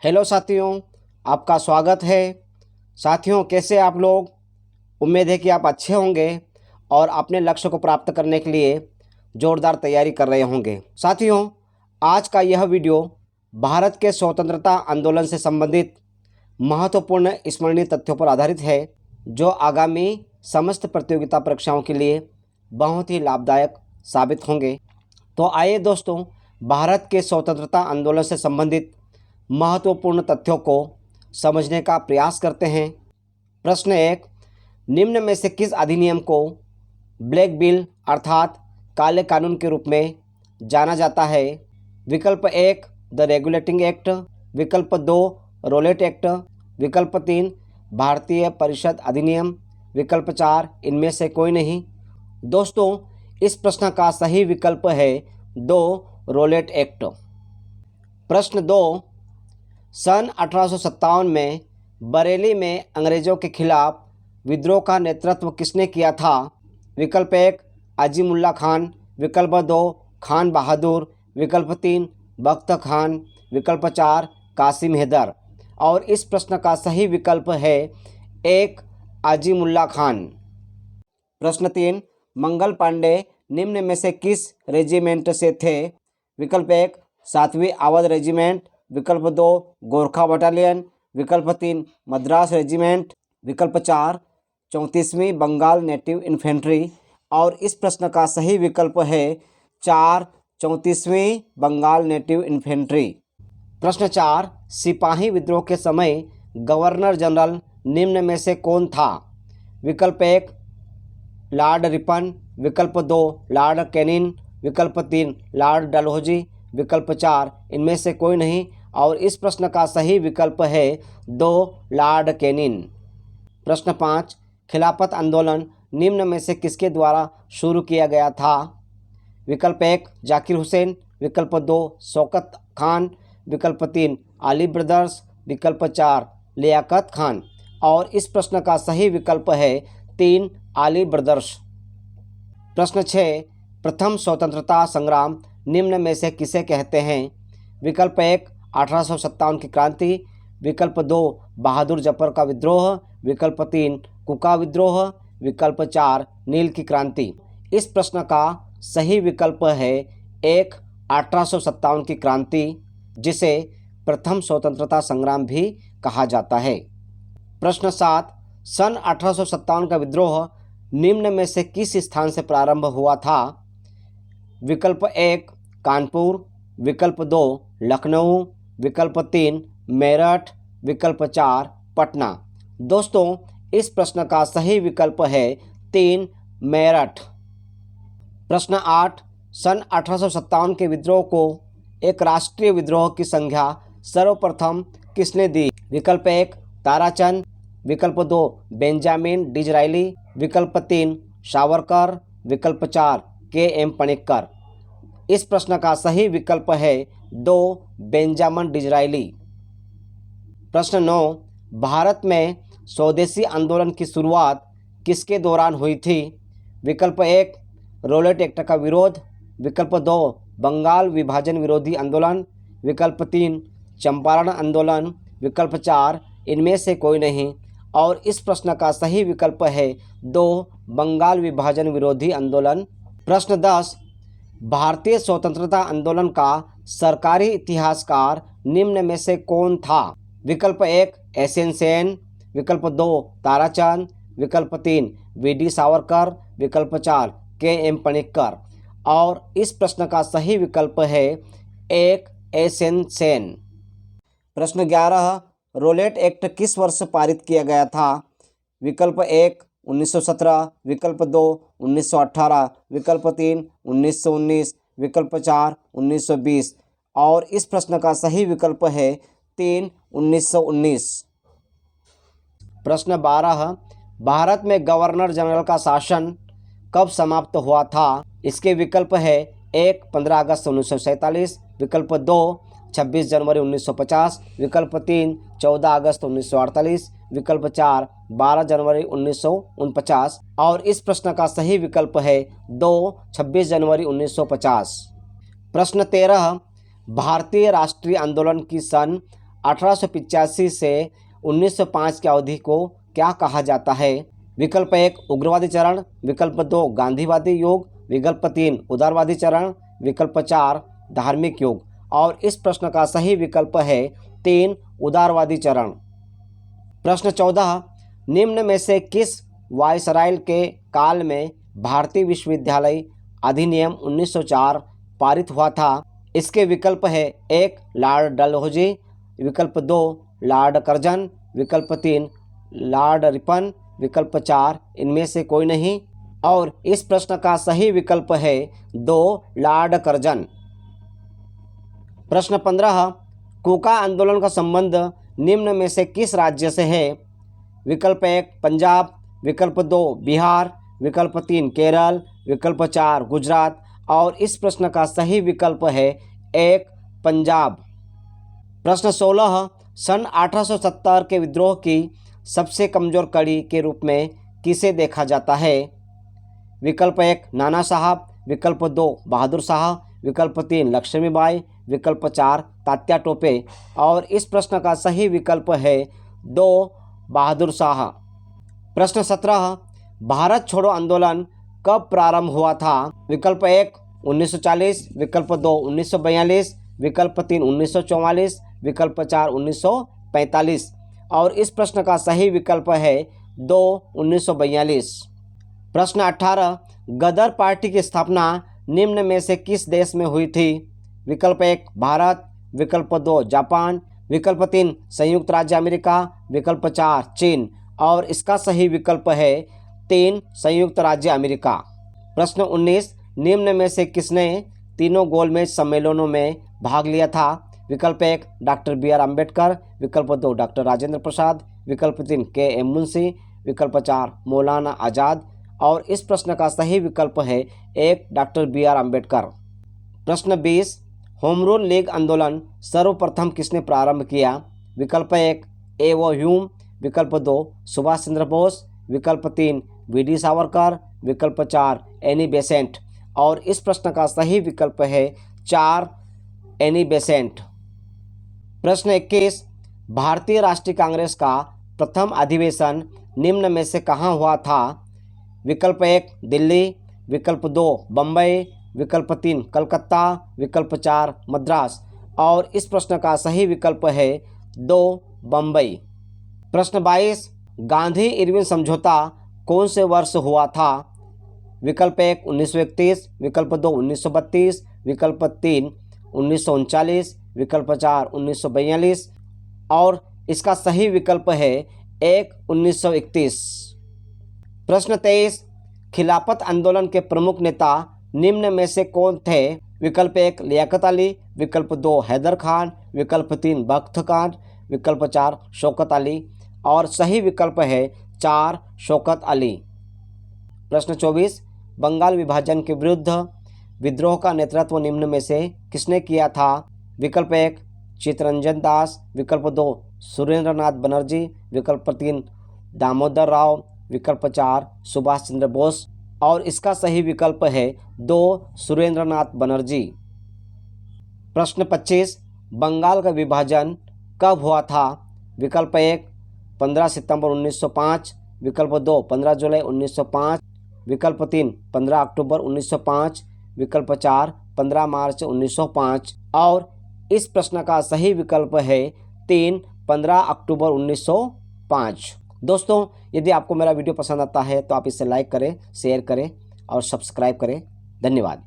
Hello साथियों, आपका स्वागत है। साथियों, कैसे आप लोग? उम्मीद है कि आप अच्छे होंगे और अपने लक्ष्य को प्राप्त करने के लिए ज़ोरदार तैयारी कर रहे होंगे। साथियों, आज का यह वीडियो भारत के स्वतंत्रता आंदोलन से संबंधित महत्वपूर्ण स्मरणीय तथ्यों पर आधारित है, जो आगामी समस्त प्रतियोगिता परीक्षाओं के लिए बहुत ही लाभदायक साबित होंगे। तो आइए दोस्तों, भारत के स्वतंत्रता आंदोलन से संबंधित महत्वपूर्ण तथ्यों को समझने का प्रयास करते हैं। प्रश्न 1, निम्न में से किस अधिनियम को ब्लैक बिल अर्थात काले कानून के रूप में जाना जाता है? विकल्प 1 द रेगुलेटिंग एक्ट, विकल्प 2 रोलेट एक्ट, विकल्प 3 भारतीय परिषद अधिनियम, विकल्प 4 इनमें से कोई नहीं। दोस्तों, इस प्रश्न का सही विकल्प है 2 रोलेट एक्ट। प्रश्न 2, सन 1857 में बरेली में अंग्रेज़ों के खिलाफ विद्रोह का नेतृत्व किसने किया था? विकल्प 1 अजीमुल्ला खान, विकल्प 2 खान बहादुर, विकल्प 3 बख्त खान, विकल्प 4 कासिम हैदर। और इस प्रश्न का सही विकल्प है 1 अजीमुल्ला खान। प्रश्न 3, मंगल पांडे निम्न में से किस रेजिमेंट से थे? विकल्प 1 7वीं अवध रेजिमेंट, विकल्प 2 गोरखा बटालियन, विकल्प 3 मद्रास रेजिमेंट, विकल्प 4 34वीं बंगाल नेटिव इन्फेंट्री। और इस प्रश्न का सही विकल्प है 4 34वीं बंगाल नेटिव इन्फेंट्री। प्रश्न 4, सिपाही विद्रोह के समय गवर्नर जनरल निम्न में से कौन था? विकल्प 1 लॉर्ड रिपन, विकल्प 2 लॉर्ड कैनिन, विकल्प 3 लॉर्ड डलहौजी, विकल्प 4 इनमें से कोई नहीं। और इस प्रश्न का सही विकल्प है 2 लॉर्ड कैनिन। प्रश्न 5, खिलाफत आंदोलन निम्न में से किसके द्वारा शुरू किया गया था? विकल्प 1 जाकिर हुसैन, विकल्प 2 शौकत खान, विकल्प 3 अली ब्रदर्स, विकल्प 4 लियाकत खान। और इस प्रश्न का सही विकल्प है 3 अली ब्रदर्स। प्रश्न 6, प्रथम स्वतंत्रता संग्राम निम्न में से किसे कहते हैं? विकल्प 1 1857 की क्रांति, विकल्प 2 बहादुर जफर का विद्रोह, विकल्प 3 कुका विद्रोह, विकल्प 4 नील की क्रांति। इस प्रश्न का सही विकल्प है 1 1857 की क्रांति, जिसे प्रथम स्वतंत्रता संग्राम भी कहा जाता है। प्रश्न 7, सन 1857 का विद्रोह निम्न में से किस स्थान से प्रारंभ हुआ था? विकल्प 1 कानपुर, विकल्प 2 लखनऊ, विकल्प 3 मेरठ, विकल्प 4 पटना। दोस्तों, इस प्रश्न का सही विकल्प है 3 मेरठ। प्रश्न 8, सन 1857 के विद्रोह को एक राष्ट्रीय विद्रोह की संज्ञा सर्वप्रथम किसने दी? विकल्प 1 ताराचंद, विकल्प 2 बेंजामिन डिज़रायली, विकल्प 3 सावरकर, विकल्प 4 के.एम. पनिक्कर। इस प्रश्न का सही विकल्प है 2 बेंजामिन डिज़रायली। प्रश्न 9, भारत में स्वदेशी आंदोलन की शुरुआत किसके दौरान हुई थी? विकल्प 1 रोलेट एक्ट का विरोध, विकल्प 2 बंगाल विभाजन विरोधी आंदोलन, विकल्प 3 चंपारण आंदोलन, विकल्प 4 इनमें से कोई नहीं। और इस प्रश्न का सही विकल्प है 2 बंगाल विभाजन विरोधी आंदोलन। प्रश्न 10, भारतीय स्वतंत्रता आंदोलन का सरकारी इतिहासकार निम्न में से कौन था? विकल्प 1 एस.एन. सेन, विकल्प 2 ताराचंद, विकल्प 3 वी.डी. सावरकर, विकल्प 4 के.एम. पनिक्कर। और इस प्रश्न का सही विकल्प है 1 एस.एन. सेन। प्रश्न 11, रोलेट एक्ट किस वर्ष पारित किया गया था? विकल्प 1 1917, विकल्प 2 1918, विकल्प 3 1919, विकल्प 4 1920। और इस प्रश्न का सही विकल्प है 3 1919। प्रश्न 12, भारत में गवर्नर जनरल का शासन कब समाप्त हुआ था? इसके विकल्प है 1 15 अगस्त 1947, विकल्प 2 26 जनवरी 1950, विकल्प 3 14 अगस्त 1948, विकल्प 4 12 जनवरी 1949। और इस प्रश्न का सही विकल्प है 2 26 जनवरी 1950। प्रश्न 13, भारतीय राष्ट्रीय आंदोलन की सन 1885 से 1905 की अवधि को क्या कहा जाता है? विकल्प 1 उग्रवादी चरण, विकल्प 2 गांधीवादी युग, विकल्प 3 उदारवादी चरण, विकल्प 4 धार्मिक युग। और इस प्रश्न का सही विकल्प है 3 उदारवादी चरण। प्रश्न 14 निम्न में से किस वायसराय के काल में भारतीय विश्वविद्यालय अधिनियम 1904 पारित हुआ था? इसके विकल्प है 1 लॉर्ड डलहौजी, विकल्प 2 लॉर्ड कर्जन, विकल्प 3 लॉर्ड रिपन, विकल्प 4 इनमें से कोई नहीं। और इस प्रश्न का सही विकल्प है 2 लॉर्ड कर्जन। प्रश्न 15 कूका आंदोलन का संबंध निम्न में से किस राज्य से है? विकल्प 1 पंजाब, विकल्प 2 बिहार, विकल्प 3 केरल, विकल्प 4 गुजरात। और इस प्रश्न का सही विकल्प है 1 पंजाब। प्रश्न 16 सन 1870 के विद्रोह की सबसे कमज़ोर कड़ी के रूप में किसे देखा जाता है? विकल्प 1 नाना साहब, विकल्प 2 बहादुर शाह, विकल्प 3 लक्ष्मीबाई, विकल्प 4 तात्या टोपे। और इस प्रश्न का सही विकल्प है 2 बहादुर शाह। प्रश्न 17 भारत छोड़ो आंदोलन कब प्रारंभ हुआ था? विकल्प 1 1940, विकल्प 2 1942, विकल्प 3 1944, विकल्प 4 1945। और इस प्रश्न का सही विकल्प है 2 1942। प्रश्न 18 गदर पार्टी की स्थापना निम्न में से किस देश में हुई थी? विकल्प 1 भारत, विकल्प 2 जापान, विकल्प 3 संयुक्त राज्य अमेरिका, विकल्प 4 चीन। और इसका सही विकल्प है 3 संयुक्त राज्य अमेरिका। प्रश्न 19 निम्न में से किसने तीनों गोलमेज सम्मेलनों में भाग लिया था? विकल्प 1 डॉक्टर बी आर अम्बेडकर, विकल्प 2 डॉक्टर राजेंद्र प्रसाद, विकल्प 3 के एम मुंशी, विकल्प 4 मौलाना आज़ाद। और इस प्रश्न का सही विकल्प है 1 डॉक्टर बी आर अम्बेडकर। प्रश्न 20 होम रूल लीग आंदोलन सर्वप्रथम किसने प्रारंभ किया? विकल्प 1 ए वो ह्यूम, विकल्प 2 सुभाष चंद्र बोस, विकल्प 3 वी डी सावरकर, विकल्प 4 एनी बेसेंट। और इस प्रश्न का सही विकल्प है 4 एनी बेसेंट। प्रश्न 21 भारतीय राष्ट्रीय कांग्रेस का प्रथम अधिवेशन निम्न में से कहाँ हुआ था? विकल्प 1 दिल्ली, विकल्प 2 बम्बई, विकल्प 3 कलकत्ता, विकल्प 4 मद्रास। और इस प्रश्न का सही विकल्प है 2 बम्बई। प्रश्न 22 गांधी इरविन समझौता कौन से वर्ष हुआ था? विकल्प 1 1931, विकल्प 2 1932, विकल्प 3 1939, विकल्प 4 1942। और इसका सही विकल्प है 1 1931। प्रश्न 23 खिलाफत आंदोलन के प्रमुख नेता निम्न में से कौन थे? विकल्प 1 लियाकत अली, विकल्प 2 हैदर खान, विकल्प 3 बख्त खान, विकल्प 4 शौकत अली। और सही विकल्प है 4 शौकत अली। प्रश्न 24 बंगाल विभाजन के विरुद्ध विद्रोह का नेतृत्व निम्न में से किसने किया था? विकल्प 1 चित्तरंजन दास, विकल्प 2 सुरेंद्र नाथ बनर्जी, विकल्प 3 दामोदर राव, विकल्प 4 सुभाष चंद्र बोस। और इसका सही विकल्प है 2 सुरेंद्र नाथ बनर्जी। प्रश्न 25 बंगाल का विभाजन कब हुआ था? विकल्प 1 15 सितंबर 1905, विकल्प 2 15 जुलाई 1905, विकल्प 3 15 अक्टूबर 1905, विकल्प 4 15 मार्च 1905। और इस प्रश्न का सही विकल्प है 3 15 अक्टूबर 1905। दोस्तों यदि आपको मेरा वीडियो पसंद आता है तो आप इसे लाइक करें, शेयर करें और सब्सक्राइब करें। धन्यवाद।